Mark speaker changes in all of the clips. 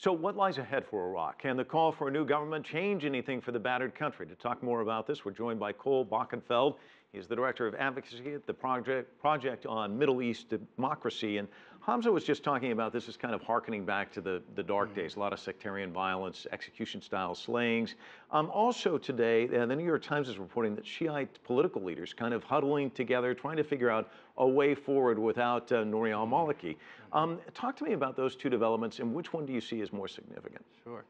Speaker 1: So what lies ahead for Iraq? Can the call for a new government change anything for the battered country? To talk more about this, we're joined by Cole Bockenfeld. He's the director of Advocacy at the Project on Middle East Democracy. And Hamza was just talking about this as kind of hearkening back to the dark days, a lot of sectarian violence, execution-style slayings. Also today, the New York Times is reporting that Shiite political leaders kind of huddling together, trying to figure out a way forward without Nouri al-Maliki. Talk to me about those two developments, and which one do you see as more significant?
Speaker 2: Sure.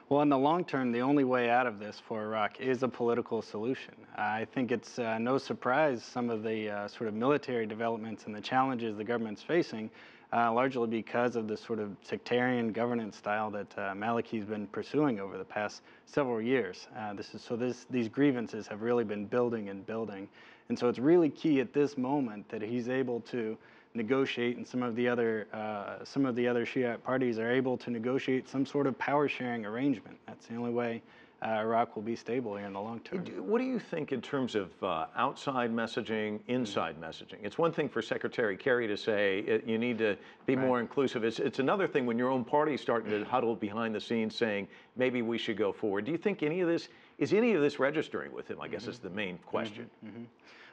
Speaker 2: Well, in the long term, the only way out of this for Iraq is a political solution. I think it's no surprise some of the sort of military developments and the challenges the government's facing, largely because of the sort of sectarian governance style that Maliki's been pursuing over the past several years. These grievances have really been building and building. And so it's really key at this moment that he's able to negotiate, and some of the other Shiite parties are able to negotiate some sort of power sharing arrangement. That's the only way Iraq will be stable here in the long term.
Speaker 1: What do you think in terms of outside messaging, inside messaging? It's one thing for Secretary Kerry to say you need to be more inclusive. It's another thing when your own party is starting to huddle behind the scenes saying maybe we should go forward. Do you think any of this registering with him? I guess is the main question.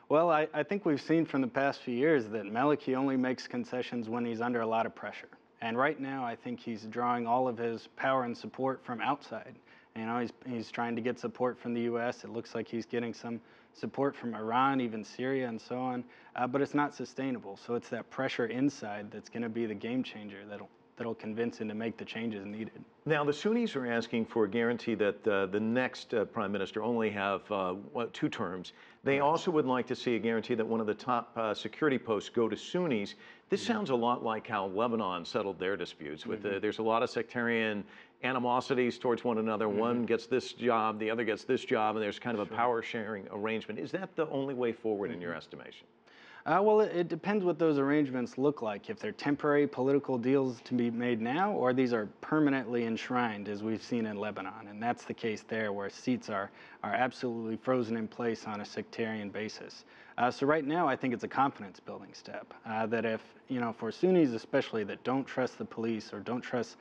Speaker 2: Well, I think we've seen from the past few years that Maliki only makes concessions when he's under a lot of pressure. And right now, I think he's drawing all of his power and support from outside. You know, he's trying to get support from the U.S. It looks like he's getting some support from Iran, even Syria, and so on. But it's not sustainable. So it's that pressure inside that's going to be the game changer that'll convince him to make the changes needed.
Speaker 1: Now, the Sunnis are asking for a guarantee that the next prime minister only have 2 terms. They also would like to see a guarantee that one of the top security posts go to Sunnis. This sounds a lot like how Lebanon settled their disputes. There's a lot of sectarian animosities towards one another. One gets this job, the other gets this job, and there's kind of a power sharing arrangement. Is that the only way forward in your estimation?
Speaker 2: Well, it depends what those arrangements look like. If they're temporary political deals to be made now, or these are permanently enshrined, as we've seen in Lebanon. And that's the case there, where seats are absolutely frozen in place on a sectarian basis. So right now, I think it's a confidence-building step. That if, for Sunnis especially, that don't trust the police or don't trust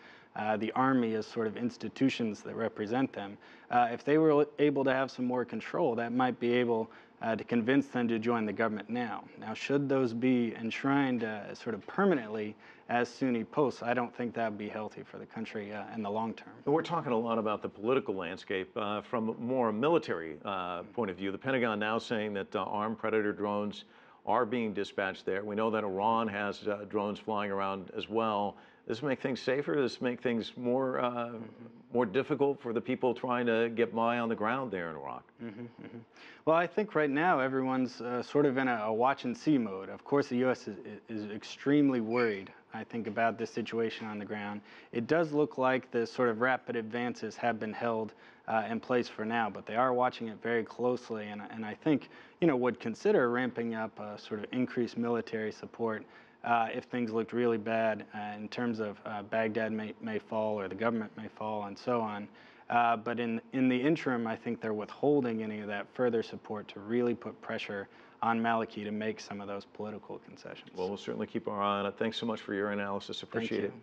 Speaker 2: the army as sort of institutions that represent them, if they were able to have some more control, that might be able to convince them to join the government now. Now, should those be enshrined sort of permanently as Sunni posts, I don't think that would be healthy for the country in the long term.
Speaker 1: We're talking a lot about the political landscape from a more military point of view. The Pentagon now saying that armed Predator drones are being dispatched there. We know that Iran has drones flying around as well. Does this make things safer? Does this make things more difficult for the people trying to get by on the ground there in Iraq?
Speaker 2: Well, I think right now everyone's sort of in a watch and see mode. Of course, the U.S. is extremely worried, I think, about this situation on the ground. It does look like the sort of rapid advances have been held in place for now, but they are watching it very closely, and I think, would consider ramping up sort of increased military support if things looked really bad in terms of Baghdad may fall or the government may fall and so on. But in the interim, I think they're withholding any of that further support to really put pressure on Maliki to make some of those political concessions.
Speaker 1: Well, we'll certainly keep our eye on it. Thanks so much for your analysis. Appreciate it.